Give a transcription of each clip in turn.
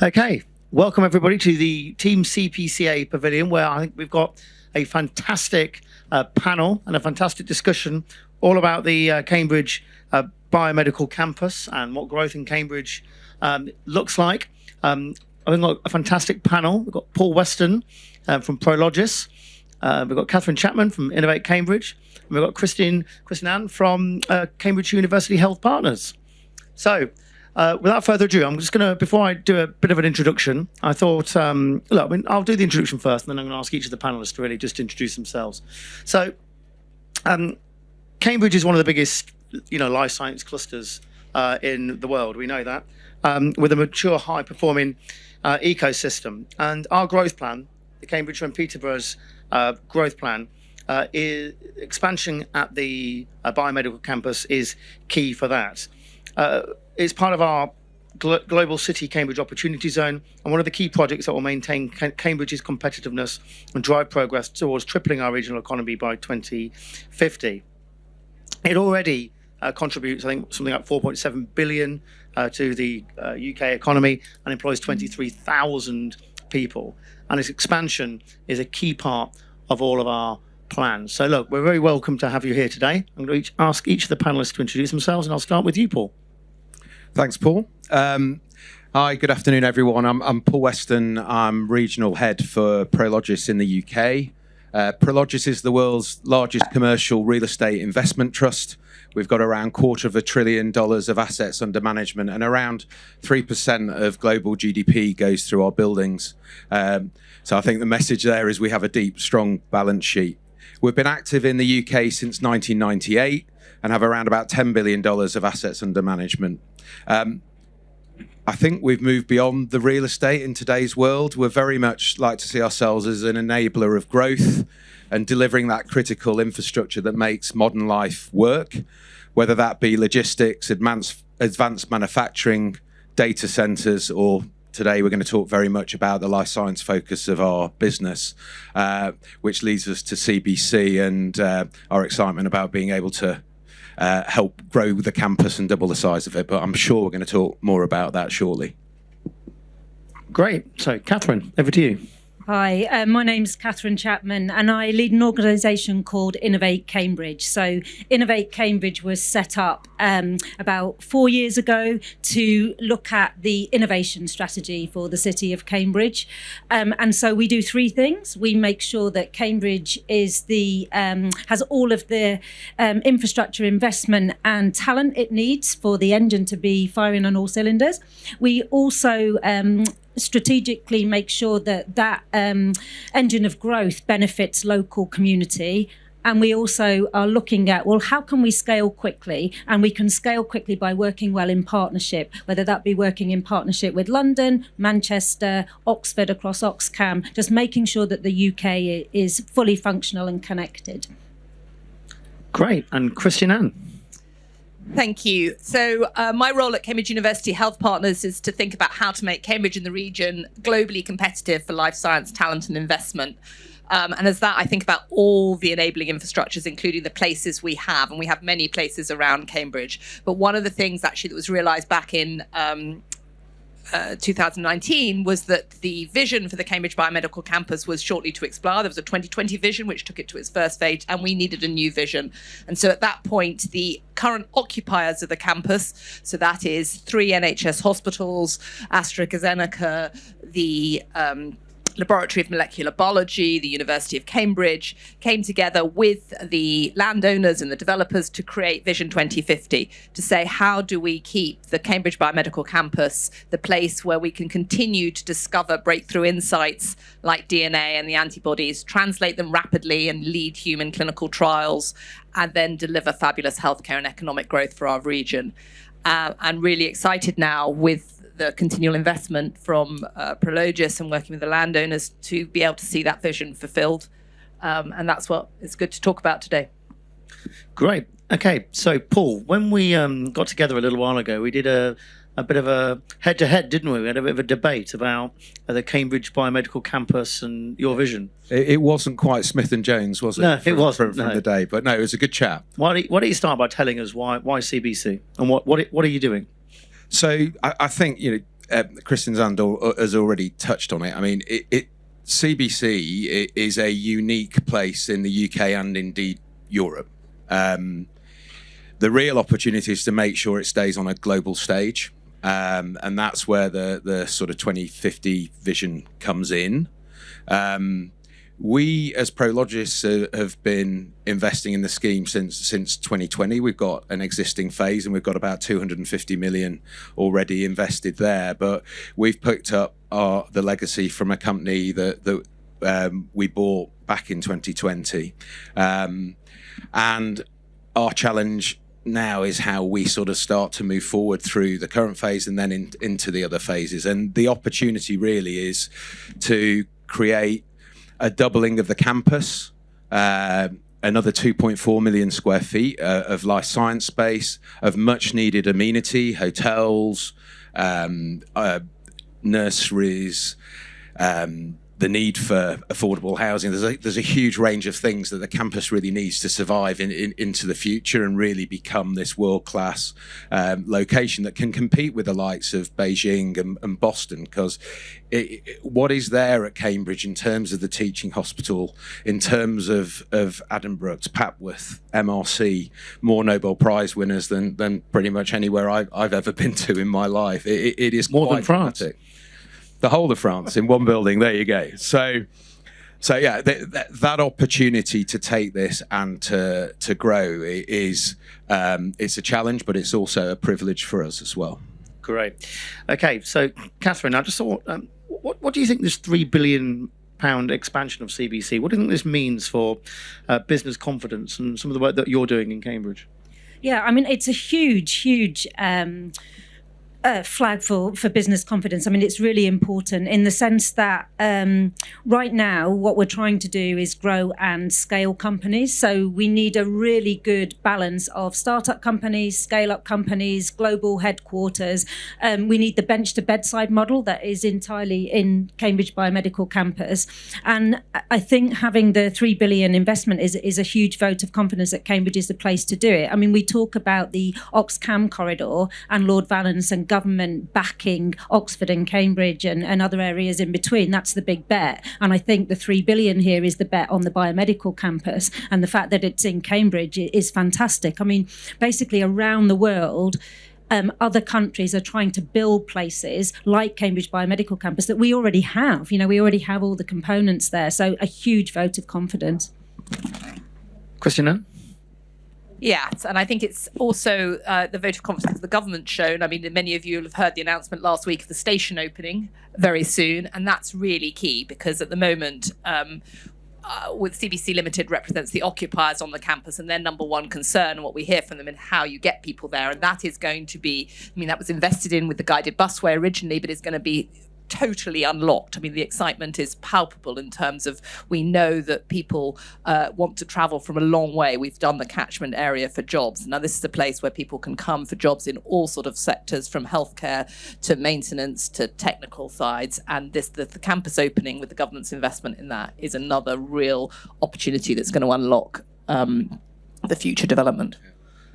Okay, welcome everybody to the Team CPCA Pavilion, where I think we've got a fantastic panel and a fantastic discussion all about the Cambridge Biomedical Campus and what growth in Cambridge looks like. I think we've got a fantastic panel. We've got Paul Weston from Prologis. We've got Kathryn Chapman from Innovate Cambridge. And we've got Kristin from Cambridge University Health Partners. So, without further ado, I'm just going to, before I do a bit of an introduction, I thought, I'll do the introduction first, and then I'm going to ask each of the panelists to really just introduce themselves. So, Cambridge is one of the biggest, life science clusters in the world. We know that, with a mature, high-performing ecosystem. And our growth plan, the Cambridgeshire and Peterborough's growth plan, is expansion at the biomedical campus is key for that. It's part of our Global City Cambridge Opportunity Zone, and one of the key projects that will maintain Cambridge's competitiveness and drive progress towards tripling our regional economy by 2050. It already contributes, I think, something like 4.7 billion to the UK economy and employs 23,000 people. And its expansion is a key part of all of our plans. So look, we're very welcome to have you here today. I'm going to ask each of the panelists to introduce themselves, and I'll start with you, Paul. Thanks, Paul. Hi, good afternoon, everyone. I'm Paul Weston. I'm Regional Head for Prologis in the UK. Prologis is the world's largest commercial real estate investment trust. We've got around $250 billion of assets under management, and around 3% of global GDP goes through our buildings. So I think the message there is we have a deep, strong balance sheet. We've been active in the UK since 1998 and have around about $10 billion of assets under management. I think we've moved beyond the real estate in today's world. We're very much like to see ourselves as an enabler of growth and delivering that critical infrastructure that makes modern life work, whether that be logistics, advanced manufacturing, data centres, or today we're going to talk very much about the life science focus of our business, which leads us to CBC and our excitement about being able to help grow the campus and double the size of it. But I'm sure we're going to talk more about that shortly. Great. So, Kathryn, over to you. Hi, my name's Kathryn Chapman, and I lead an organisation called Innovate Cambridge. So Innovate Cambridge was set up about 4 years ago to look at the innovation strategy for the city of Cambridge. And so we do three things. We make sure that Cambridge is has all of the infrastructure, investment and talent it needs for the engine to be firing on all cylinders. We also strategically make sure that engine of growth benefits local community. And we also are looking at, well, how can we scale quickly? And we can scale quickly by working well in partnership, whether that be working in partnership with London, Manchester, Oxford, across Oxcam, just making sure that the UK is fully functional and connected. Great. And Kristin. Thank you. So my role at Cambridge University Health Partners is to think about how to make Cambridge and the region globally competitive for life science talent and investment. And as that, I think about all the enabling infrastructures, including the places we have, and we have many places around Cambridge. But one of the things actually that was realised back in 2019 was that the vision for the Cambridge Biomedical Campus was shortly to expire. There was a 2020 vision which took it to its first phase, and we needed a new vision. And so at that point, the current occupiers of the campus, so that is 3 NHS hospitals, AstraZeneca, the Laboratory of Molecular Biology, the University of Cambridge, came together with the landowners and the developers to create Vision 2050, to say, how do we keep the Cambridge Biomedical Campus the place where we can continue to discover breakthrough insights like DNA and the antibodies, translate them rapidly and lead human clinical trials, and then deliver fabulous healthcare and economic growth for our region. I'm really excited now with the continual investment from Prologis and working with the landowners to be able to see that vision fulfilled. And that's what it's good to talk about today. Great. Okay, so Paul, when we got together a little while ago, we did a bit of a head-to-head, didn't we? We had a bit of a debate about the Cambridge Biomedical Campus and your vision. It wasn't quite Smith and Jones, was it? No, it wasn't. From the day, but no, it was a good chat. Why don't you start by telling us why CBC and what are you doing? So I think, Kristin has already touched on it. I mean, CBC is a unique place in the UK and indeed Europe. The real opportunity is to make sure it stays on a global stage. And that's where the sort of 2050 vision comes in. We, as Prologis, have been investing in the scheme since 2020. We've got an existing phase and we've got about 250 million already invested there. But we've picked up the legacy from a company that we bought back in 2020. And our challenge now is how we sort of start to move forward through the current phase and then into the other phases. And the opportunity really is to create a doubling of the campus, another 2.4 million square feet of life science space, of much needed amenity, hotels, nurseries, the need for affordable housing. There's a huge range of things that the campus really needs to survive into the future and really become this world-class location that can compete with the likes of Beijing and Boston. Because what is there at Cambridge in terms of the teaching hospital, in terms of Adam Brooks, Papworth, MRC, more Nobel Prize winners than pretty much anywhere I've ever been to in my life. It is more than France. Dramatic. The whole of France in one building. There you go. So yeah, that opportunity to take this and to grow is it's a challenge, but it's also a privilege for us as well. Great. Okay, so Kathryn, I just thought, what do you think this £3 billion expansion of CBC? What do you think this means for business confidence and some of the work that you're doing in Cambridge? Yeah, I mean, it's a huge flag for business confidence. I mean, it's really important in the sense that right now what we're trying to do is grow and scale companies. So we need a really good balance of startup companies, scale-up companies, global headquarters. We need the bench-to-bedside model that is entirely in Cambridge Biomedical campus. And I think having the £3 billion investment is a huge vote of confidence that Cambridge is the place to do it. I mean, we talk about the Oxcam corridor and Lord Valence and government backing Oxford and Cambridge and other areas in between. That's the big bet. And I think the £3 billion here is the bet on the biomedical campus. And the fact that it's in Cambridge is fantastic. I mean, basically around the world, other countries are trying to build places like Cambridge Biomedical Campus that we already have. You know, we already have all the components there. So a huge vote of confidence. Kristin? Yes, and I think it's also the vote of confidence the government's shown. I mean, many of you will have heard the announcement last week of the station opening very soon, and that's really key because at the moment, with CBC Limited represents the occupiers on the campus and their number one concern, and what we hear from them and how you get people there. And that is going to be, I mean, that was invested in with the guided busway originally, but it's going to be totally unlocked. I mean, the excitement is palpable in terms of we know that people want to travel from a long way. We've done the catchment area for jobs. Now, this is a place where people can come for jobs in all sort of sectors, from healthcare to maintenance to technical sides. And the campus opening with the government's investment in that is another real opportunity that's going to unlock the future development.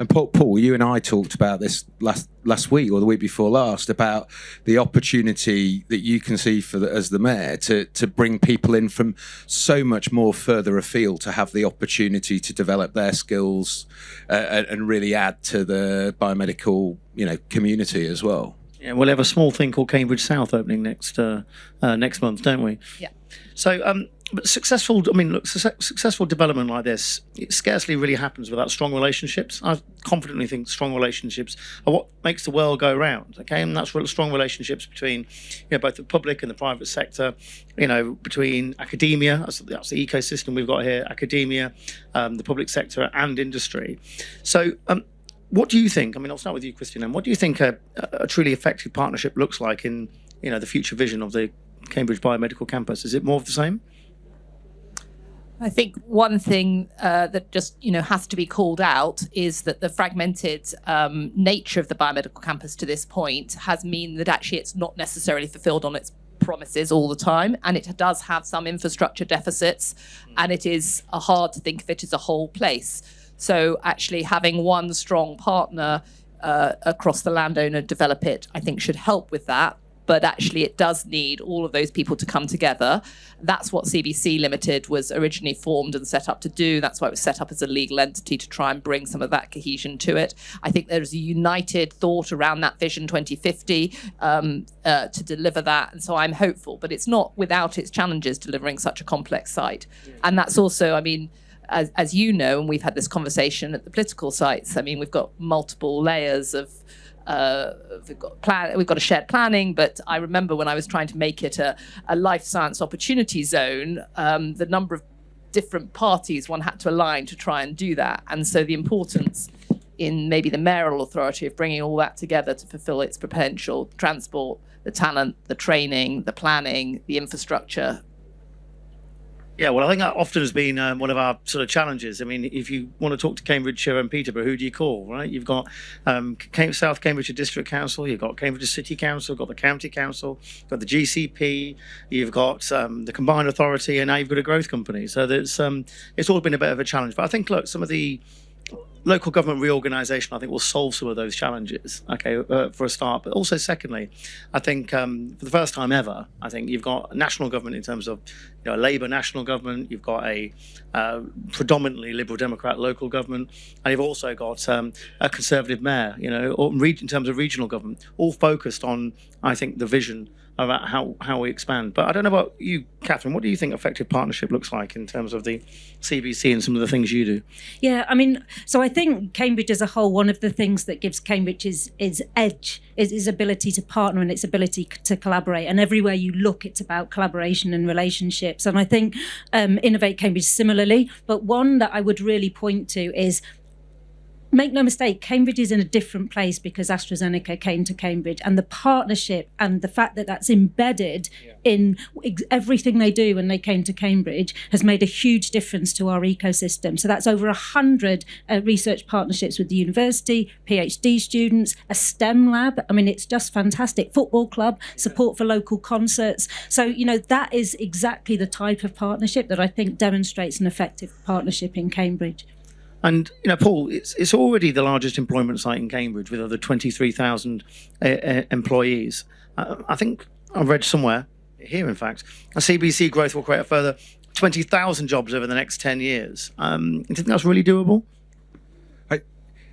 And Paul, you and I talked about this last week or the week before last about the opportunity that you can see as the mayor to bring people in from so much more further afield to have the opportunity to develop their skills and really add to the biomedical, community as well. Yeah, we'll have a small thing called Cambridge South opening next month, don't we? Yeah. So, but successful development like this, it scarcely really happens without strong relationships. I confidently think strong relationships are what makes the world go round. Okay, and that's strong relationships between, both the public and the private sector. Between academia, that's the ecosystem we've got here. Academia, the public sector, and industry. So, what do you think? I mean, I'll start with you, Kristin. And what do you think a truly effective partnership looks like in, the future vision of the Cambridge Biomedical Campus? Is it more of the same? I think one thing that just has to be called out is that the fragmented nature of the biomedical campus to this point has meant that actually it's not necessarily fulfilled on its promises all the time, and it does have some infrastructure deficits, and it is hard to think of it as a whole place. So actually having one strong partner across the landowner develop it, I think should help with that. but actually it does need all of those people to come together. That's what CBC Limited was originally formed and set up to do. That's why it was set up as a legal entity, to try and bring some of that cohesion to it. I think there's a united thought around that Vision 2050 to deliver that. And so I'm hopeful, but it's not without its challenges delivering such a complex site. And that's also, I mean, as you know, and we've had this conversation at the political sites, I mean, we've got multiple layers of we've got a shared planning, but I remember when I was trying to make it a life science opportunity zone, the number of different parties one had to align to try and do that. And so the importance in maybe the mayoral authority of bringing all that together to fulfill its potential, transport, the talent, the training, the planning, the infrastructure. Yeah, well, I think that often has been one of our sort of challenges. I mean, if you want to talk to Cambridgeshire and Peterborough, who do you call, right? You've got South Cambridgeshire District Council, you've got Cambridgeshire City Council, you've got the County Council, you've got the GCP, you've got the Combined Authority, and now you've got a growth company. So there's, it's all been a bit of a challenge. But I think, look, some of the local government reorganisation, I think, will solve some of those challenges, okay, for a start. But also, secondly, I think for the first time ever, I think you've got national government in terms of, you know, a Labour national government, you've got a predominantly Liberal Democrat local government, and you've also got a Conservative mayor, you know, or in terms of regional government, all focused on, I think, the vision about how we expand. But I don't know about you, Kathryn, what do you think effective partnership looks like in terms of the CBC and some of the things you do? Yeah, I mean, so I think Cambridge as a whole, one of the things that gives Cambridge its edge is its ability to partner and its ability to collaborate. And everywhere you look, it's about collaboration and relationships. And I think Innovate Cambridge similarly, but one that I would really point to is, make no mistake, Cambridge is in a different place because AstraZeneca came to Cambridge, and the partnership and the fact that that's embedded in everything they do when they came to Cambridge has made a huge difference to our ecosystem. So that's over 100 research partnerships with the university, PhD students, a STEM lab. I mean, it's just fantastic. Football club, support for local concerts. So, you know, that is exactly the type of partnership that I think demonstrates an effective partnership in Cambridge. And, you know, Paul, it's already the largest employment site in Cambridge with over 23,000 employees. I think I read somewhere, here in fact, a CBC growth will create a further 20,000 jobs over the next 10 years. Do you think that's really doable?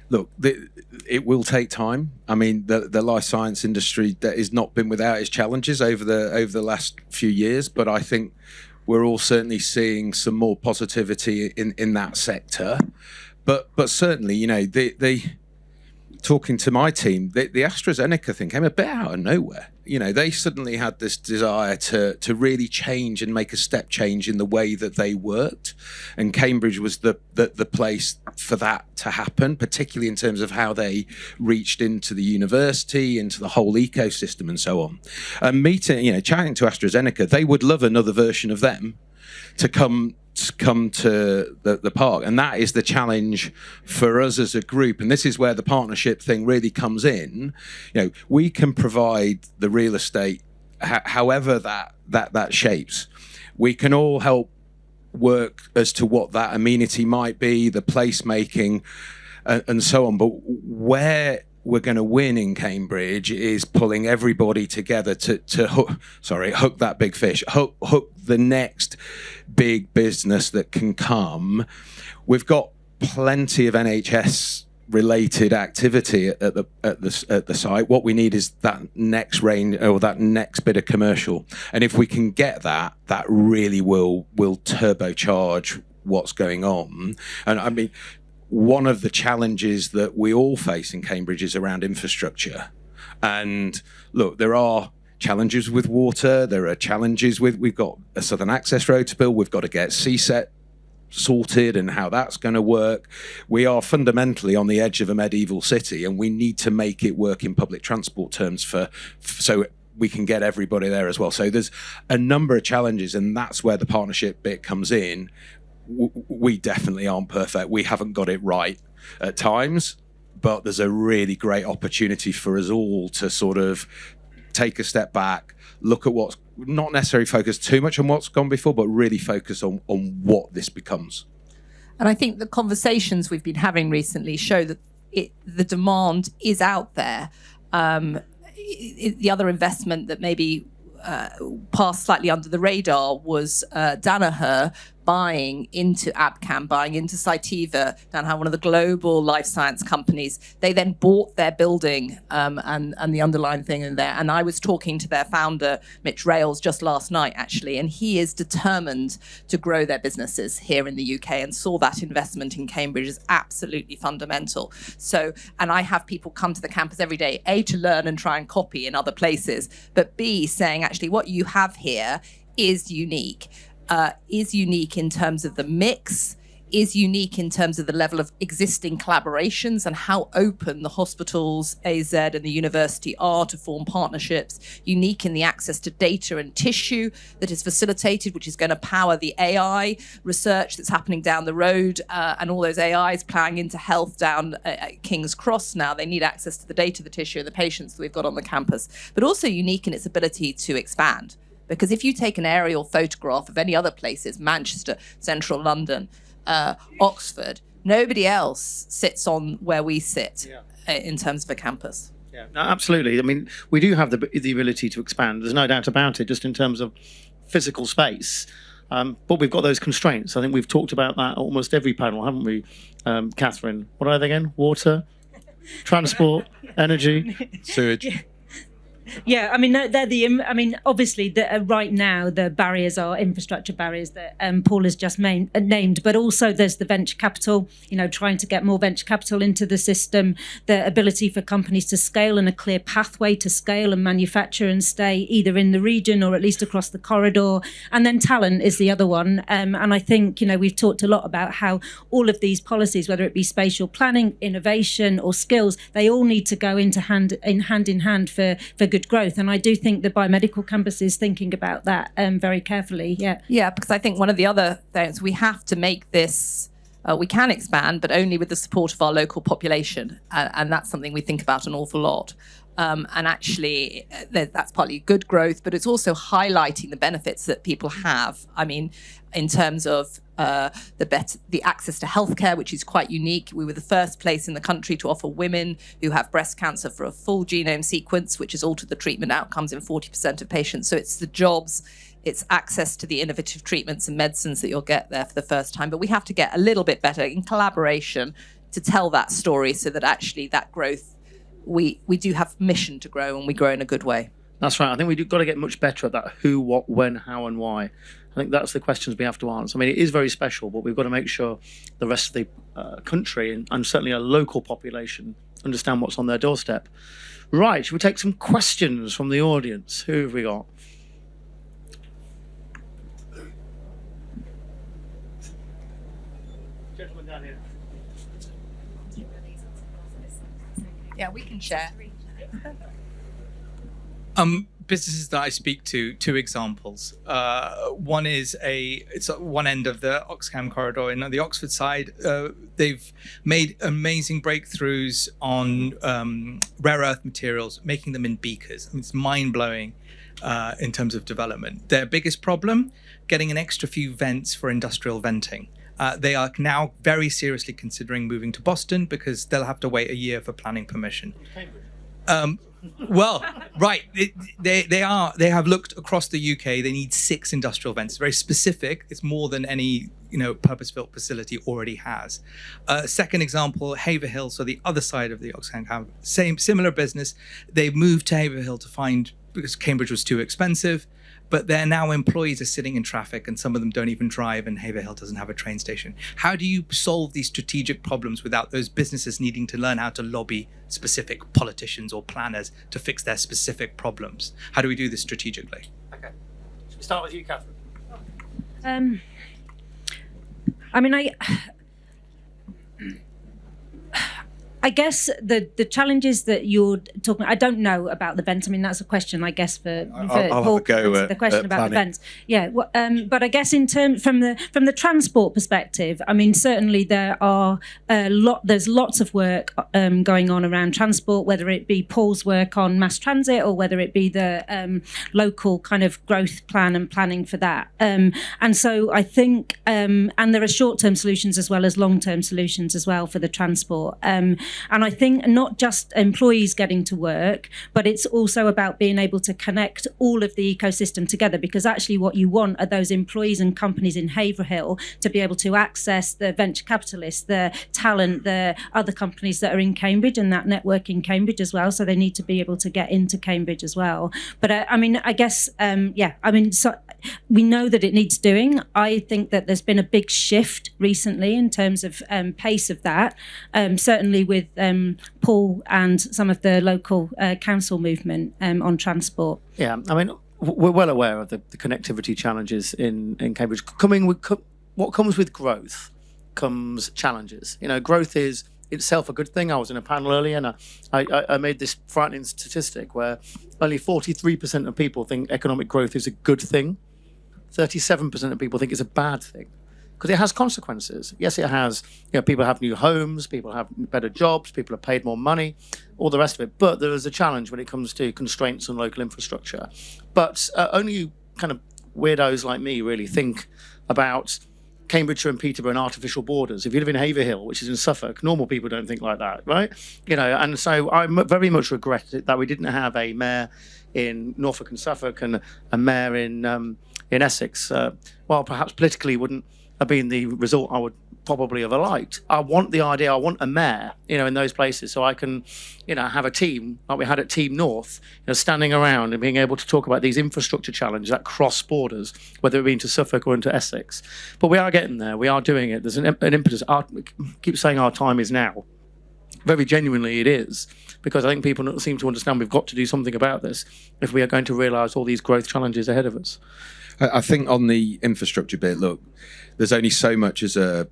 Look, it will take time. I mean, the life science industry that has not been without its challenges over the last few years, but I think we're all certainly seeing some more positivity in that sector. But certainly, you know, talking to my team, the AstraZeneca thing came a bit out of nowhere. You know, they suddenly had this desire to really change and make a step change in the way that they worked. And Cambridge was the place for that to happen, particularly in terms of how they reached into the university, into the whole ecosystem and so on. And chatting to AstraZeneca, they would love another version of them to come to the park, and that is the challenge for us as a group. And this is where the partnership thing really comes in. You know, we can provide the real estate however that shapes. We can all help work as to what that amenity might be, the placemaking, and so on. But where we're going to win in Cambridge is pulling everybody together to hook that big fish, hook the next big business that can come. We've got plenty of NHS related activity at the site. What we need is that next range or that next bit of commercial, and if we can get that really will turbocharge what's going on. And I mean, one of the challenges that we all face in Cambridge is around infrastructure. And look, there are challenges with water, there are challenges we've got a Southern Access Road to build, we've got to get CSET sorted and how that's going to work. We are fundamentally on the edge of a medieval city, and we need to make it work in public transport terms so we can get everybody there as well. So there's a number of challenges, and that's where the partnership bit comes in. We definitely aren't perfect. We haven't got it right at times, but there's a really great opportunity for us all to sort of take a step back, look at what's not necessarily focus too much on what's gone before, but really focus on what this becomes. And I think the conversations we've been having recently show that the demand is out there. the other investment that maybe passed slightly under the radar was Danaher buying into Abcam, buying into Cytiva, Danaher, one of the global life science companies. They then bought their building and the underlying thing in there. And I was talking to their founder, Mitch Rales, just last night, actually, and he is determined to grow their businesses here in the UK and saw that investment in Cambridge as absolutely fundamental. So, and I have people come to the campus every day, A, to learn and try and copy in other places, but B, saying actually what you have here is unique in terms of the mix, is unique in terms of the level of existing collaborations and how open the hospitals, AZ and the university are to form partnerships, unique in the access to data and tissue that is facilitated, which is going to power the AI research that's happening down the road, and all those AIs plowing into health down at King's Cross now. They need access to the data, the tissue, and the patients that we've got on the campus, but also unique in its ability to expand. Because if you take an aerial photograph of any other places, Manchester, central London, Oxford, nobody else sits on where we sit in terms of a campus. Yeah, no, absolutely. I mean, we do have the ability to expand. There's no doubt about it, just in terms of physical space. But we've got those constraints. I think we've talked about that almost every panel, haven't we, Kathryn? What are they again? Water, transport, energy, Sewage. Yeah, I mean, they're the. I mean, obviously, right now the barriers are infrastructure barriers that Paul has just named, but also there's the venture capital. You know, trying to get more venture capital into the system, the ability for companies to scale and a clear pathway to scale and manufacture and stay either in the region or at least across the corridor. And then talent is the other one. And I think we've talked a lot about how all of these policies, whether it be spatial planning, innovation, or skills, they all need to go into hand in hand for good growth. And I do think the biomedical campus is thinking about that very carefully. Yeah, because I think one of the other things, we have to make this, we can expand, but only with the support of our local population. And that's something we think about an awful lot. And actually, that's partly good growth, but it's also highlighting the benefits that people have. I mean, in terms of the access to healthcare, which is quite unique. We were the first place in the country to offer women who have breast cancer for a full genome sequence, which has altered the treatment outcomes in 40% of patients. So it's the jobs, it's access to the innovative treatments and medicines that you'll get there for the first time. But we have to get a little bit better in collaboration to tell that story so that actually that growth, we do have mission to grow and we grow in a good way. That's right. I think we've got to get much better at that who, what, when, how and why. I think that's the questions we have to answer. I mean, it is very special, but we've got to make sure the rest of the country and certainly a local population understand what's on their doorstep. Right, shall we take some questions from the audience? Who have we got? Gentleman down here. Yeah, we can share. Businesses that I speak to, two examples. One is it's at one end of the Oxcam corridor. And on the Oxford side, they've made amazing breakthroughs on rare earth materials, making them in beakers. I mean, it's mind-blowing in terms of development. Their biggest problem, getting an extra few vents for industrial venting. They are now very seriously considering moving to Boston because they'll have to wait a year for planning permission. Well, right. They have looked across the UK. They need 6 industrial vents. It's very specific. It's more than any purpose-built facility already has. Second example, Haverhill. So the other side of the Oxford campus, similar business. They've moved to Haverhill because Cambridge was too expensive. But their now employees are sitting in traffic and some of them don't even drive and Haverhill doesn't have a train station. How do you solve these strategic problems without those businesses needing to learn how to lobby specific politicians or planners to fix their specific problems? How do we do this strategically? Okay. Should we start with you, Kathryn? I mean, I guess the challenges that you're talking, I don't know about the vents. I mean, that's a question, I guess, for I'll Paul. have a go at the question about planning. the vents. Yeah, well, but I guess in terms from the transport perspective, I mean, certainly there's lots of work going on around transport, whether it be Paul's work on mass transit or whether it be the local kind of growth plan and planning for that. And so I think, and there are short-term solutions as well as long-term solutions as well for the transport. And I think not just employees getting to work, but it's also about being able to connect all of the ecosystem together, because actually what you want are those employees and companies in Haverhill to be able to access the venture capitalists, the talent, the other companies that are in Cambridge and that network in Cambridge as well. So they need to be able to get into Cambridge as well. But I guess, so we know that it needs doing. I think that there's been a big shift recently in terms of pace of that, certainly with Paul and some of the local council movement on transport. Yeah, I mean, we're well aware of the connectivity challenges in Cambridge. What comes with growth comes challenges. You know, growth is itself a good thing. I was in a panel earlier and I made this frightening statistic where only 43% of people think economic growth is a good thing. 37% of people think it's a bad thing, because it has consequences. Yes, it has. You know, people have new homes, people have better jobs, people are paid more money, all the rest of it. But there is a challenge when it comes to constraints on local infrastructure. But only kind of weirdos like me really think about Cambridgeshire and Peterborough and artificial borders. If you live in Haverhill, which is in Suffolk, normal people don't think like that, right? You know, and so I very much regret it that we didn't have a mayor in Norfolk and Suffolk and a mayor in Essex. While perhaps politically wouldn't have been the result I would probably have liked. I want a mayor, you know, in those places, so I can, you know, have a team like we had at Team North, you know, standing around and being able to talk about these infrastructure challenges that cross borders, whether it be into Suffolk or into Essex. But we are getting there. We are doing it. There's an impetus. I keep saying our time is now. Very genuinely, it is, because I think people don't seem to understand we've got to do something about this if we are going to realise all these growth challenges ahead of us. I think on the infrastructure bit, look, there's only so much as a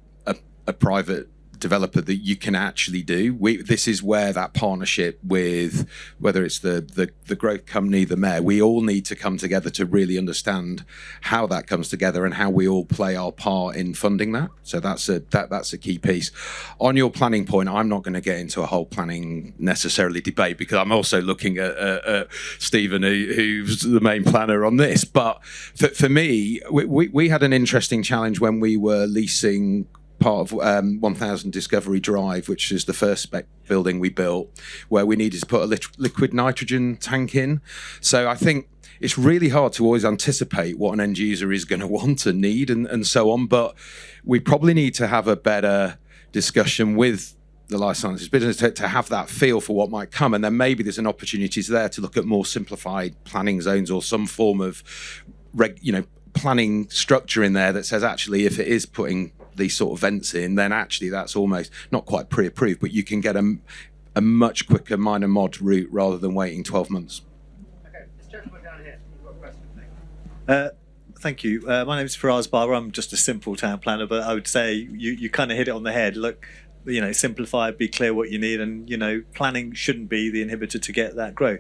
private developer that you can actually do. This is where that partnership with, whether it's the growth company, the mayor, we all need to come together to really understand how that comes together and how we all play our part in funding that. So that's a key piece. On your planning point, I'm not going to get into a whole planning necessarily debate, because I'm also looking at Stephen, who's the main planner on this. But for me, we had an interesting challenge when we were leasing part of 1000 Discovery Drive, which is the first spec building we built, where we needed to put a liquid nitrogen tank in. So I think it's really hard to always anticipate what an end user is going to want and need and so on. But we probably need to have a better discussion with the life sciences business to have that feel for what might come. And then maybe there's an opportunity there to look at more simplified planning zones or some form of planning structure in there that says, actually, if it is putting these sort of vents in, then actually that's almost not quite pre-approved, but you can get a much quicker minor mod route rather than waiting 12 months. Okay, this gentleman down here, you've got a question. Thank you. My name is Faraz Barber. I'm just a simple town planner, but I would say you kind of hit it on the head. Look, you know, simplify, be clear what you need, and, you know, planning shouldn't be the inhibitor to get that growth.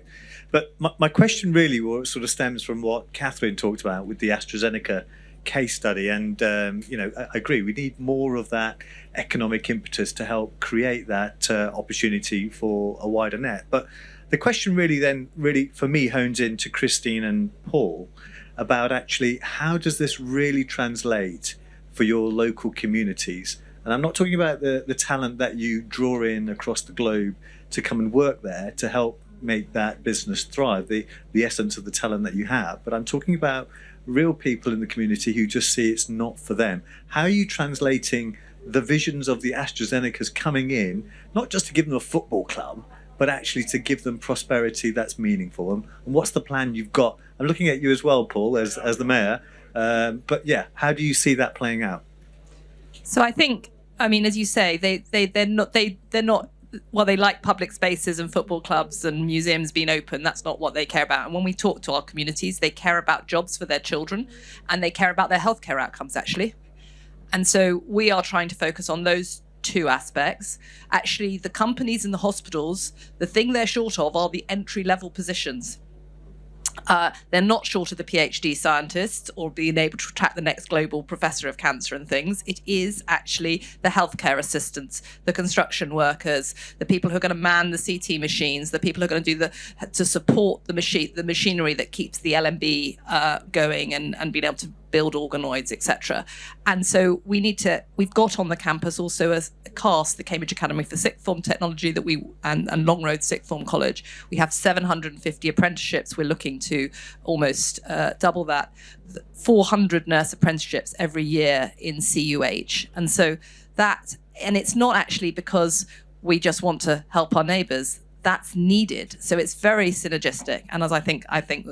But my question really sort of stems from what Kathryn talked about with the AstraZeneca case study, and I agree, we need more of that economic impetus to help create that opportunity for a wider net. But the question really for me hones into Kristin and Paul about actually how does this really translate for your local communities? And I'm not talking about the talent that you draw in across the globe to come and work there to help make that business thrive, the essence of the talent that you have, but I'm talking about real people in the community who just see it's not for them. How are you translating the visions of the AstraZenecas coming in, not just to give them a football club, but actually to give them prosperity that's meaningful? And what's the plan you've got? I'm looking at you as well, Paul, as the mayor. But yeah, how do you see that playing out? So I think, I mean, as you say, they're not. Well, they like public spaces and football clubs and museums being open. That's not what they care about. And when we talk to our communities, they care about jobs for their children and they care about their healthcare outcomes, actually. And so we are trying to focus on those two aspects. Actually, the companies and the hospitals, the thing they're short of are the entry-level positions. They're not short of the PhD scientists or being able to attract the next global professor of cancer and things. It is actually the healthcare assistants, the construction workers, the people who are going to man the CT machines, the people who are going to support the machinery that keeps the LMB going and being able to build organoids, etc. And so we've got on the campus also a CAST, the Cambridge Academy for Sixth Form Technology, and Long Road Sixth Form College. We have 750 apprenticeships. We're looking to almost double that, 400 nurse apprenticeships every year in CUH. And so and it's not actually because we just want to help our neighbours. That's needed. So it's very synergistic. And as I think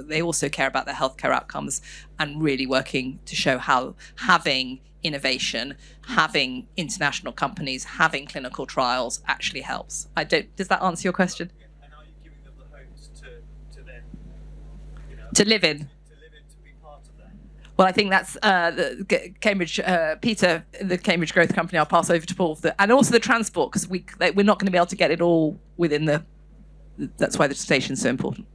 they also care about their healthcare outcomes and really working to show how having innovation, having international companies, having clinical trials actually helps. Does that answer your question? And are you giving them the homes to then, to live in? To be part of that? Well, I think that's the Cambridge, Peter, the Cambridge Growth Company. I'll pass over to Paul, and also the transport, because we're not going to be able to get it all within the. That's why the station's so important.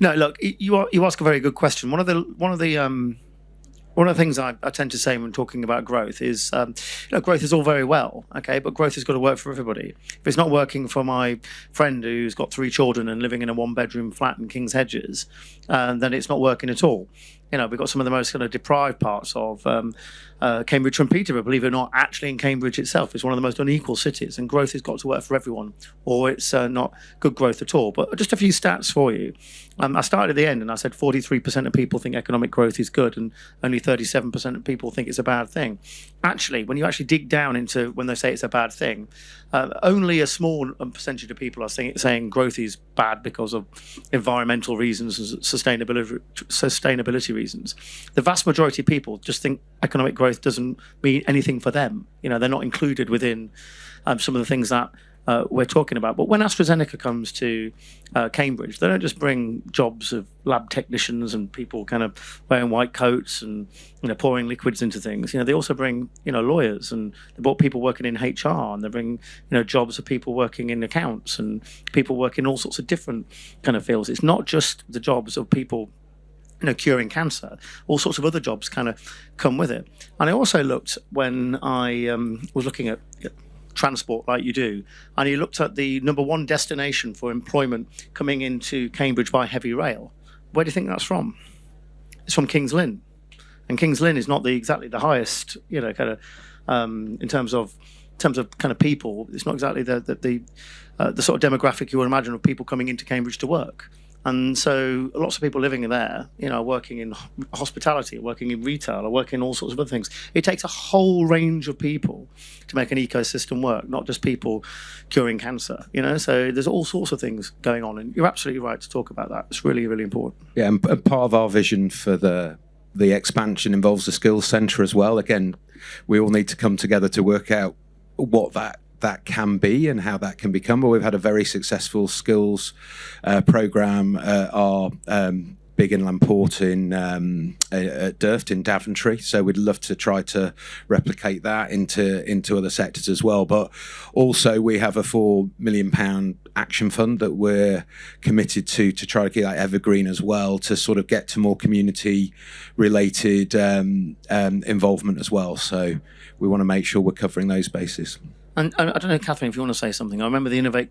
No, look, you ask a very good question. One of the things I tend to say when talking about growth is, growth is all very well, okay, but growth has got to work for everybody. If it's not working for my friend who's got 3 children and living in a 1-bedroom flat in King's Hedges, then it's not working at all. We've got some of the most kind of deprived parts of Cambridge and Peterborough, believe it or not. Actually, in Cambridge itself, it's one of the most unequal cities, and growth has got to work for everyone, or it's not good growth at all. But just a few stats for you. I started at the end and I said 43% of people think economic growth is good, and only 37% of people think it's a bad thing. Actually, when you actually dig down into when they say it's a bad thing, only a small percentage of people are saying growth is bad because of environmental reasons and sustainability reasons. The vast majority of people just think economic growth doesn't mean anything for them. They're not included within some of the things that we're talking about. But when AstraZeneca comes to Cambridge, they don't just bring jobs of lab technicians and people kind of wearing white coats and pouring liquids into things. They also bring lawyers, and they brought people working in HR, and they bring jobs of people working in accounts and people working in all sorts of different kind of fields. It's not just the jobs of people curing cancer. All sorts of other jobs kind of come with it. And I also looked when I was looking at transport, like you do, and you looked at the number 1 destination for employment coming into Cambridge by heavy rail. Where do you think that's from? It's from King's Lynn, and King's Lynn is not exactly the highest, kind of in terms of kind of people. It's not exactly the sort of demographic you would imagine of people coming into Cambridge to work. And so lots of people living there, working in hospitality, working in retail, or working in all sorts of other things. It takes a whole range of people to make an ecosystem work, not just people curing cancer, So there's all sorts of things going on. And you're absolutely right to talk about that. It's really, really important. Yeah, and part of our vision for the expansion involves the skills centre as well. Again, we all need to come together to work out what that can be and how that can become. But we've had a very successful skills programme at our big inland port at Durft in Daventry. So we'd love to try to replicate that into other sectors as well. But also we have a £4 million action fund that we're committed to try to keep that evergreen as well, to sort of get to more community related involvement as well. So we want to make sure we're covering those bases. And I don't know, Kathryn, if you want to say something. I remember the Innovate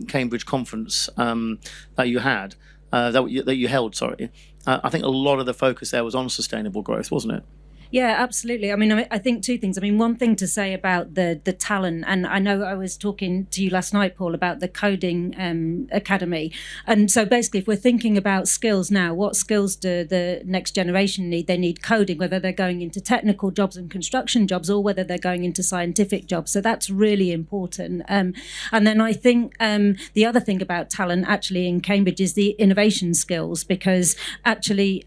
Cambridge conference that you had, that you held. Sorry, I think a lot of the focus there was on sustainable growth, wasn't it? Yeah, absolutely. I mean, I think 2 things. I mean, one thing to say about the talent, and I know I was talking to you last night, Paul, about the coding academy. And so basically, if we're thinking about skills now, what skills do the next generation need? They need coding, whether they're going into technical jobs and construction jobs, or whether they're going into scientific jobs. So that's really important. And then I think the other thing about talent actually in Cambridge is the innovation skills, because actually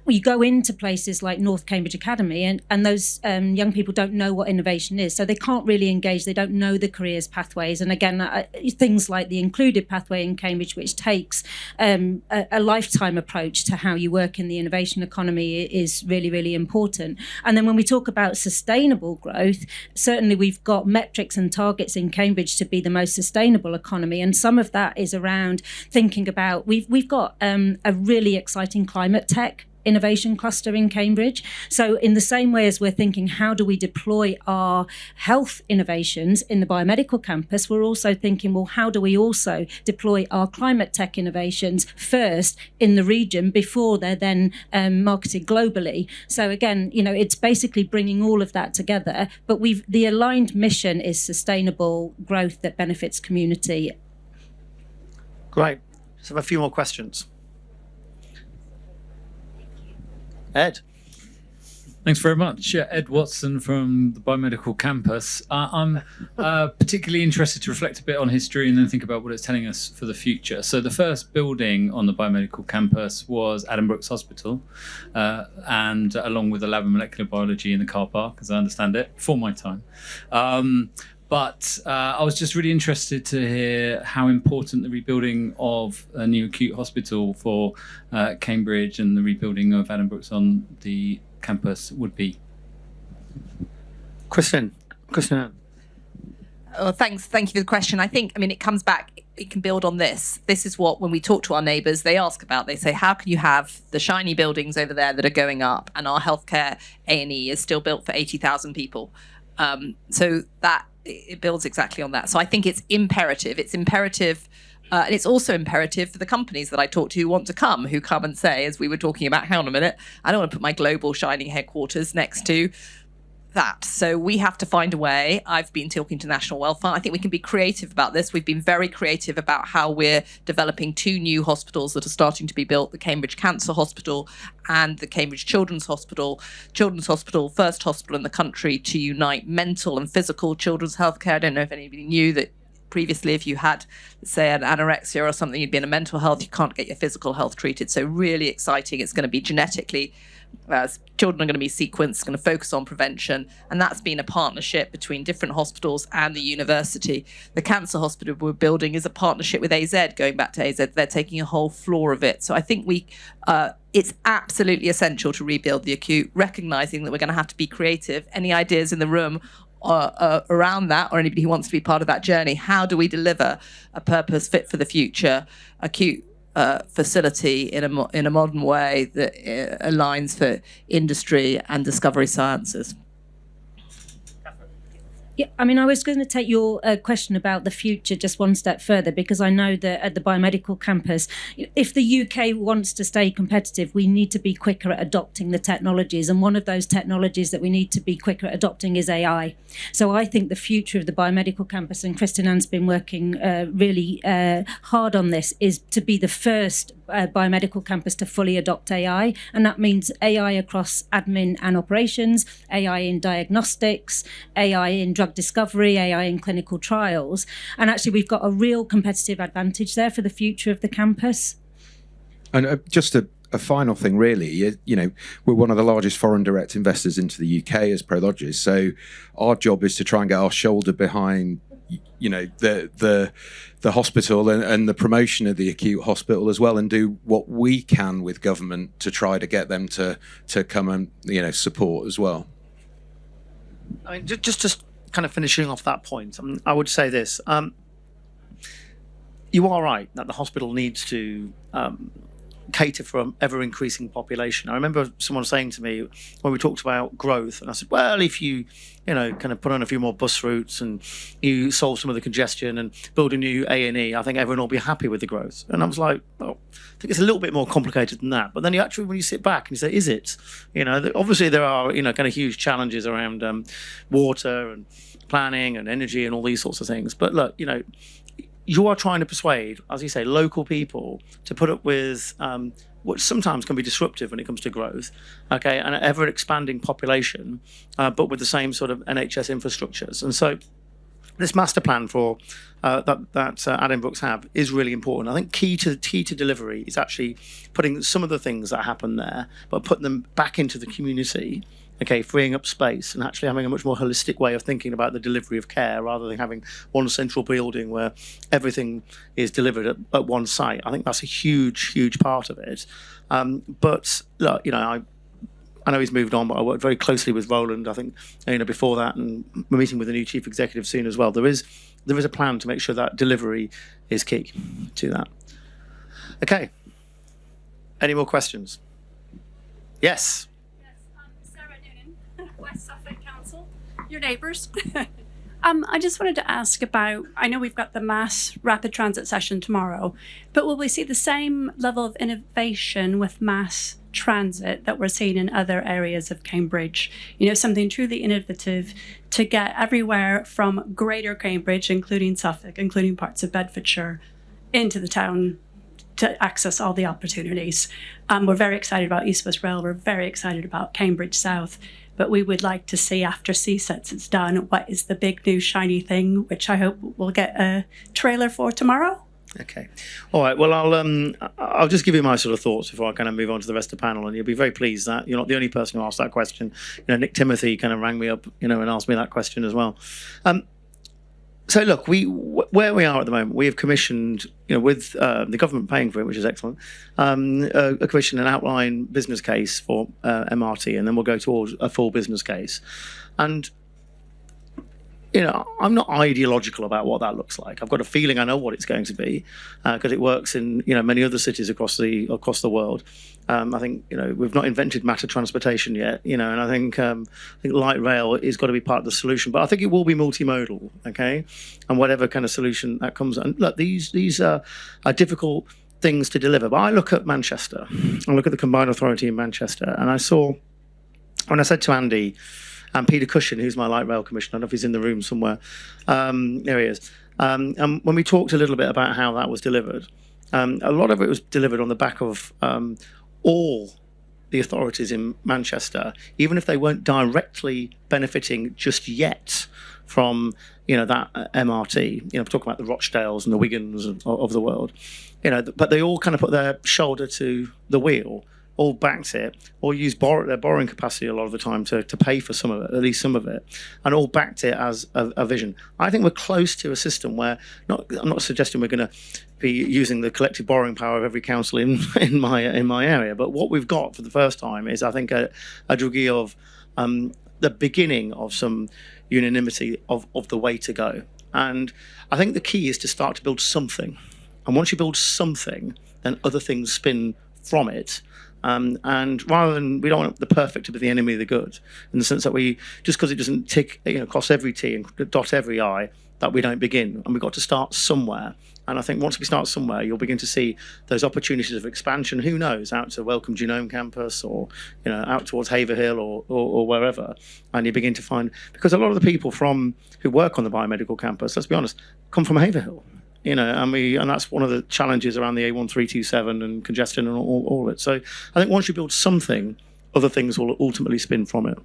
you go into places like North Cambridge Academy and those young people don't know what innovation is, so they can't really engage. They don't know the careers pathways. And again, things like the included pathway in Cambridge, which takes a lifetime approach to how you work in the innovation economy, is really, really important. And then when we talk about sustainable growth, certainly we've got metrics and targets in Cambridge to be the most sustainable economy, and some of that is around thinking about, we've got a really exciting climate tech innovation cluster in Cambridge. So in the same way as we're thinking, how do we deploy our health innovations in the biomedical campus, we're also thinking, well, how do we also deploy our climate tech innovations first in the region before they're then marketed globally? So again, it's basically bringing all of that together, but the aligned mission is sustainable growth that benefits community. Great. Let's have a few more questions. Ed. Thanks very much. Ed Watson from the Biomedical Campus. I'm particularly interested to reflect a bit on history and then think about what it's telling us for the future. So the first building on the Biomedical Campus was Adam Brooks Hospital, and along with the lab of molecular biology in the car park, as I understand it, before my time. But I was just really interested to hear how important the rebuilding of a new acute hospital for Cambridge and the rebuilding of Adam Brooks on the campus would be. Kristin. Oh, thank you for the question. It comes back, it can build on this. This is what, when we talk to our neighbours, they ask about. They say, how can you have the shiny buildings over there that are going up and our healthcare A&E is still built for 80,000 people? So that it builds exactly on that. So I think it's imperative. And it's also imperative for the companies that I talk to who come and say, as we were talking about, hang on a minute, I don't want to put my global shining headquarters next to that. So we have to find a way. I've been talking to National Wealth Fund. I think we can be creative about this. We've been very creative about how we're developing 2 new hospitals that are starting to be built, the Cambridge Cancer Hospital and the Cambridge Children's Hospital. Children's Hospital, first hospital in the country to unite mental and physical children's healthcare. I don't know if anybody knew that previously, if you had, say, an anorexia or something, you'd be in a mental health, you can't get your physical health treated. So really exciting. It's going to be genetically, children are going to be sequenced, going to focus on prevention. And that's been a partnership between different hospitals and the university. The cancer hospital we're building is a partnership with AZ, going back to AZ. They're taking a whole floor of it. So I think it's absolutely essential to rebuild the acute, recognizing that we're going to have to be creative. Any ideas in the room around that, or anybody who wants to be part of that journey? How do we deliver a purpose fit for the future acute facility in a modern way that aligns for industry and discovery sciences? Yeah, I was going to take your question about the future just one step further, because I know that at the Biomedical Campus, if the UK wants to stay competitive, we need to be quicker at adopting the technologies. And one of those technologies that we need to be quicker at adopting is AI. So I think the future of the Biomedical Campus, and Kristin Ann's been working really hard on this, is to be the first biomedical campus to fully adopt AI. And that means AI across admin and operations, AI in diagnostics, AI in drug discovery, AI in clinical trials. And actually, we've got a real competitive advantage there for the future of the campus. And just a final thing, really, we're one of the largest foreign direct investors into the UK as Prologis. So our job is to try and get our shoulder behind the hospital and the promotion of the acute hospital as well, and do what we can with government to try to get them to come and support as well. Just kind of finishing off that point, I would say this: you are right that the hospital needs to cater for an ever-increasing population. I remember someone saying to me when we talked about growth, and I said, well, if you kind of put on a few more bus routes and you solve some of the congestion and build a new A&E, I think everyone will be happy with the growth. And I was like, well, I think it's a little bit more complicated than that. But then when you sit back and you say, is it? Obviously there are kind of huge challenges around water and planning and energy and all these sorts of things. But look, you are trying to persuade, as you say, local people to put up with what sometimes can be disruptive when it comes to growth, okay, and an ever-expanding population, but with the same sort of NHS infrastructures. And so this master plan for that Adam Brooks have is really important. I think key to delivery is actually putting some of the things that happen there, but putting them back into the community, okay, freeing up space and actually having a much more holistic way of thinking about the delivery of care rather than having one central building where everything is delivered at one site. I think that's a huge part of it. But look, I know he's moved on, but I worked very closely with Roland, I think, before that, and we're meeting with the new chief executive soon as well. There is a plan to make sure that delivery is key to that. Okay. Any more questions? Yes. Yes, Sarah Noonan, West Suffolk Council, your neighbours. I just wanted to ask about, I know we've got the mass rapid transit session tomorrow, but will we see the same level of innovation with mass transit that we're seeing in other areas of Cambridge? You know, something truly innovative to get everywhere from Greater Cambridge, including Suffolk, including parts of Bedfordshire, into the town to access all the opportunities. We're very excited about East West Rail. We're very excited about Cambridge South. But we would like to see, after CSETs is done, what is the big new shiny thing, which I hope we'll get a trailer for tomorrow. Okay. All right. Well, I'll just give you my sort of thoughts before I kind of move on to the rest of the panel, and you'll be very pleased that you're not the only person who asked that question. You know, Nick Timothy kind of rang me up, and asked me that question as well. So look, where we are at the moment, we have commissioned, with the government paying for it, which is excellent, a commission and outline business case for MRT, and then we'll go towards a full business case. And I'm not ideological about what that looks like. I've got a feeling I know what it's going to be because it works in many other cities across the world. I think we've not invented matter transportation yet, and I think light rail is got to be part of the solution. But I think it will be multimodal, okay, and whatever kind of solution that comes. And look, these are difficult things to deliver. But I look at Manchester, I look at the Combined Authority in Manchester, and I saw when I said to Andy. And Peter Cushion, who's my light rail commissioner, I don't know if he's in the room somewhere. There he is. And when we talked a little bit about how that was delivered, a lot of it was delivered on the back of all the authorities in Manchester, even if they weren't directly benefiting just yet from that MRT. We're talking about the Rochdales and the Wigans of the world. But they all kind of put their shoulder to the wheel. All backed it, or used their borrowing capacity a lot of the time to pay for some of it, at least some of it, and all backed it as a vision. I think we're close to a system where, I'm not suggesting we're going to be using the collective borrowing power of every council in my area, but what we've got for the first time is, I think, a degree of the beginning of some unanimity of the way to go. And I think the key is to start to build something, and once you build something, then other things spin from it. And rather than, we don't want the perfect to be the enemy of the good, in the sense that we, just because it doesn't tick, cross every T and dot every I, that we don't begin. And we've got to start somewhere. And I think once we start somewhere, you'll begin to see those opportunities of expansion. Who knows, out to Wellcome Genome Campus, or out towards Haverhill or wherever. And you begin to find, because a lot of the people who work on the biomedical campus, let's be honest, come from Haverhill. And that's one of the challenges around the A1327 and congestion and all of it. So I think once you build something, other things will ultimately spin from it.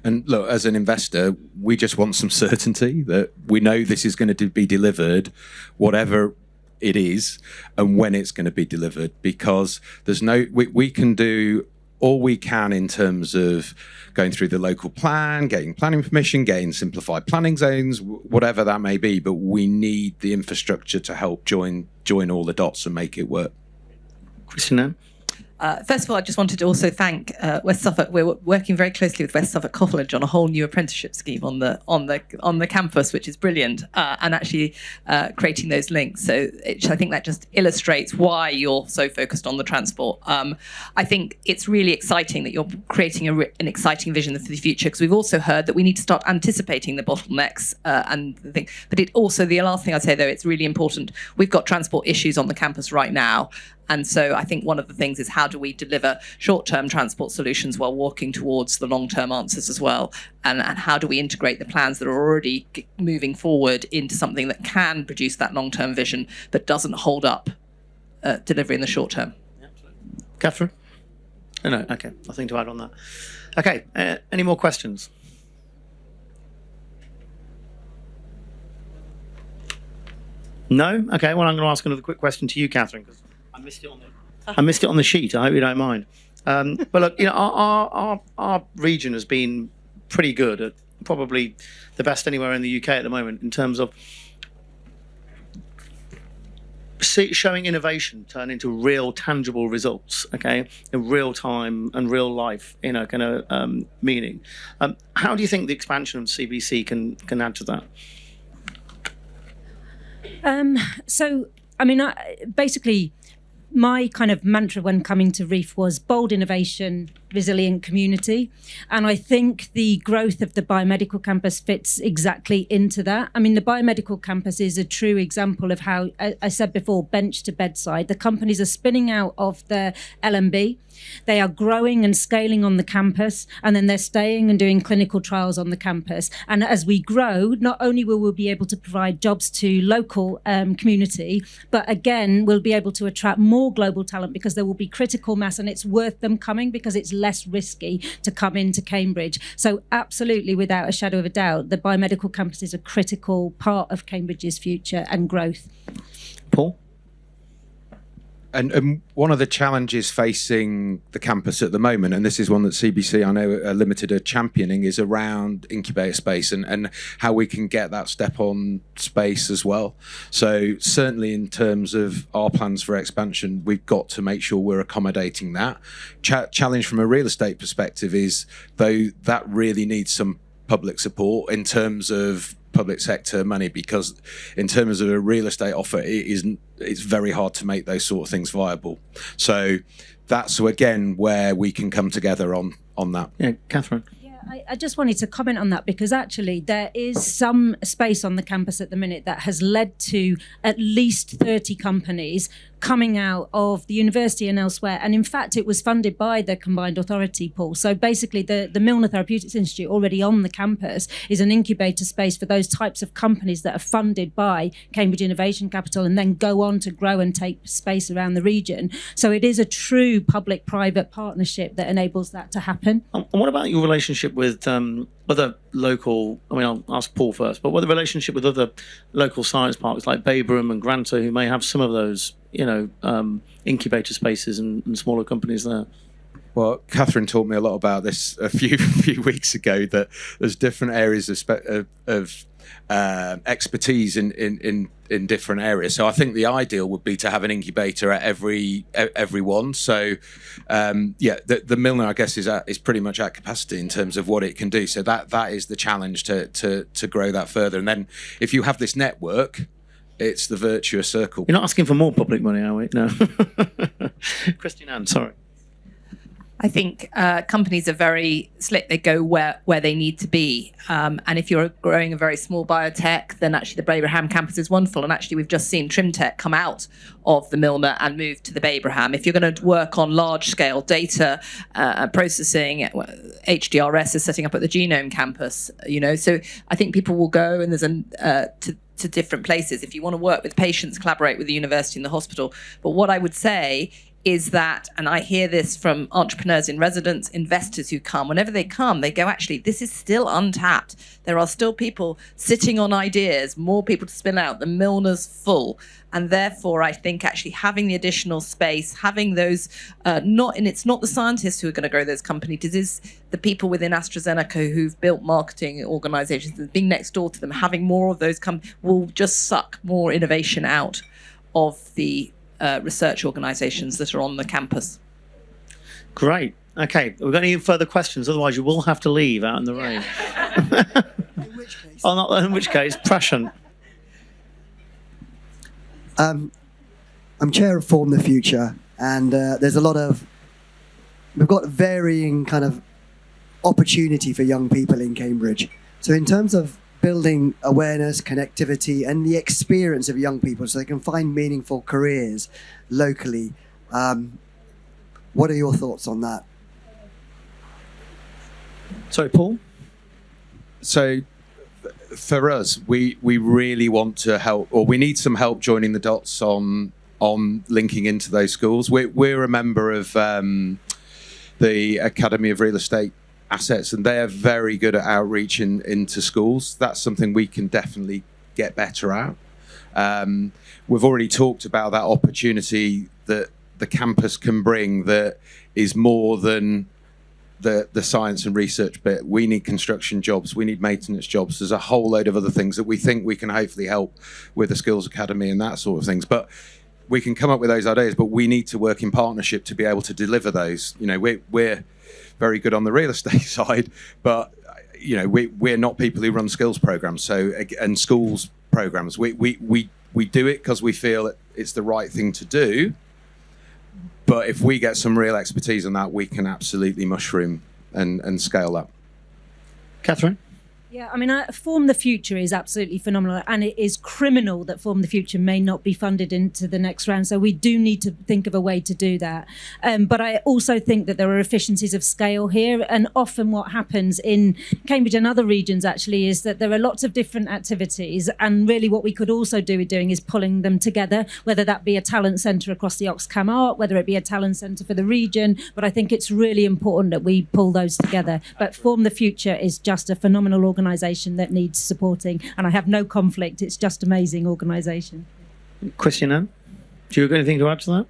And look, as an investor, we just want some certainty that we know this is going to be delivered, whatever it is, and when it's going to be delivered, because we can do all we can in terms of going through the local plan, getting planning permission, getting simplified planning zones, whatever that may be, but we need the infrastructure to help join all the dots and make it work. Kristin? First of all, I just wanted to also thank West Suffolk. We're working very closely with West Suffolk College on a whole new apprenticeship scheme on the campus, which is brilliant, and actually creating those links. So I think that just illustrates why you're so focused on the transport. I think it's really exciting that you're creating an exciting vision for the future, because we've also heard that we need to start anticipating the bottlenecks and the thing. But it also, the last thing I'd say though, it's really important. We've got transport issues on the campus right now. And so I think one of the things is, how do we deliver short-term transport solutions while walking towards the long-term answers as well? And how do we integrate the plans that are already moving forward into something that can produce that long-term vision but doesn't hold up delivery in the short term? Kathryn? No, okay, nothing to add on that. Okay, any more questions? No? Okay, well, I'm going to ask another quick question to you, Kathryn, because I missed it on the sheet. I hope you don't mind. But look, our region has been pretty good, at probably the best anywhere in the UK at the moment, in terms of showing innovation turn into real, tangible results. Okay, in real time and real life, kind of meaning. How do you think the expansion of CBC can add to that? Basically, my kind of mantra when coming to Reef was bold innovation, resilient community. And I think the growth of the biomedical campus fits exactly into that. I mean, the biomedical campus is a true example of how, I said before, bench to bedside. The companies are spinning out of the LMB. They are growing and scaling on the campus, and then they're staying and doing clinical trials on the campus. And as we grow, not only will we be able to provide jobs to local community, but again, we'll be able to attract more global talent because there will be critical mass, and it's worth them coming because it's less risky to come into Cambridge. So absolutely, without a shadow of a doubt, the biomedical campus is a critical part of Cambridge's future and growth. Paul? And one of the challenges facing the campus at the moment, and this is one that CBC, I know, Limited are championing, is around incubator space and how we can get that step on space as well. So certainly in terms of our plans for expansion, we've got to make sure we're accommodating that. Challenge from a real estate perspective is, though, that really needs some public support in terms of public sector money, because in terms of a real estate offer, it's very hard to make those sort of things viable. So that's again where we can come together on that. Yeah, Kathryn. I just wanted to comment on that because actually there is some space on the campus at the minute that has led to at least 30 companies coming out of the university and elsewhere. And in fact, it was funded by the combined authority pool. So basically the Milner Therapeutics Institute already on the campus is an incubator space for those types of companies that are funded by Cambridge Innovation Capital and then go on to grow and take space around the region. So it is a true public-private partnership that enables that to happen. And what about your relationship with other local, I mean, I'll ask Paul first, but what the relationship with other local science parks like Baberham and Granter, who may have some of those, incubator spaces and smaller companies there? Well, Kathryn taught me a lot about this a few weeks ago, that there's different areas of expertise in different areas. So I think the ideal would be to have an incubator at every one. So the Milner, I guess, is pretty much at capacity in terms of what it can do. So that is the challenge to grow that further. And then if you have this network, it's the virtuous circle. You're not asking for more public money, are we? No. Kristin, sorry. I think companies are very slick. They go where they need to be. And if you're growing a very small biotech, then actually the Baberham campus is wonderful. And actually, we've just seen Trimtech come out of the Milner and move to the Baberham. If you're going to work on large-scale data processing, HDRS is setting up at the Genome campus. So I think people will go, and there's to different places. If you want to work with patients, collaborate with the university and the hospital. But what I would say is that, and I hear this from entrepreneurs in residence, investors who come, whenever they come, they go, actually, this is still untapped. There are still people sitting on ideas, more people to spin out. The Milner's full. And therefore, I think actually having the additional space, having those, it's not the scientists who are going to grow those companies, it is the people within AstraZeneca who've built marketing organizations, and being next door to them, having more of those will just suck more innovation out of the research organisations that are on the campus. Great. Okay, we've got any further questions? Otherwise, you will have to leave out in the rain. In which case? Oh, not in which case, Prashan. I'm chair of Form the Future, and there's we've got varying kind of opportunity for young people in Cambridge. So in terms of building awareness, connectivity, and the experience of young people so they can find meaningful careers locally. What are your thoughts on that? Sorry, Paul? So for us, we really want to help, or we need some help joining the dots on linking into those schools. We're a member of the Academy of Real Estate Assets, and they're very good at outreach into schools. That's something we can definitely get better at. We've already talked about that opportunity that the campus can bring that is more than the science and research bit. We need construction jobs, we need maintenance jobs. There's a whole load of other things that we think we can hopefully help with the Skills Academy and that sort of things. But we can come up with those ideas, but we need to work in partnership to be able to deliver those. We're very good on the real estate side, but we're not people who run skills programs. And schools programs, we do it because we feel it's the right thing to do. But if we get some real expertise on that, we can absolutely mushroom and scale that. Kathryn? Yeah, I mean, Form the Future is absolutely phenomenal, and it is criminal that Form the Future may not be funded into the next round. So we do need to think of a way to do that. But I also think that there are efficiencies of scale here, and often what happens in Cambridge and other regions actually is that there are lots of different activities, and really what we could also do with doing is pulling them together, whether that be a talent centre across the Oxcam Art, whether it be a talent centre for the region. But I think it's really important that we pull those together. But Form the Future is just a phenomenal organisation that needs supporting, and I have no conflict. It's just amazing organisation. Kristin, do you have anything to add to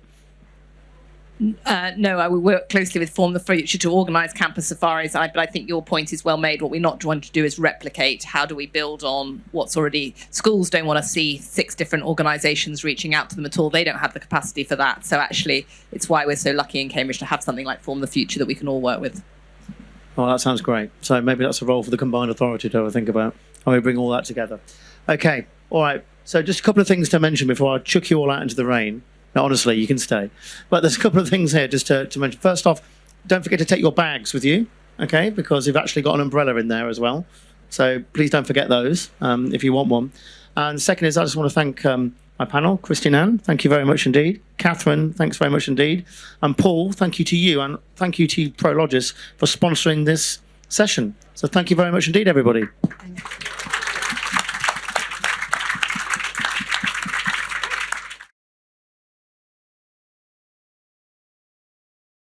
that? No, I will work closely with Form the Future to organise campus safaris. But I think your point is well made. What we're not trying to do is replicate. How do we build on what's already? Schools don't want to see 6 different organisations reaching out to them at all. They don't have the capacity for that. So actually, it's why we're so lucky in Cambridge to have something like Form the Future that we can all work with. Oh, that sounds great. So maybe that's a role for the combined authority to have a think about how we bring all that together. Okay, all right. So just a couple of things to mention before I chuck you all out into the rain. No, honestly, you can stay. But there's a couple of things here just to mention. First off, don't forget to take your bags with you, okay? Because you've actually got an umbrella in there as well. So please don't forget those if you want one. And second is I just want to thank my panel, Kristin, thank you very much indeed. Kathryn, thanks very much indeed. And Paul, thank you to you, and thank you to Prologis for sponsoring this session. So thank you very much indeed, everybody.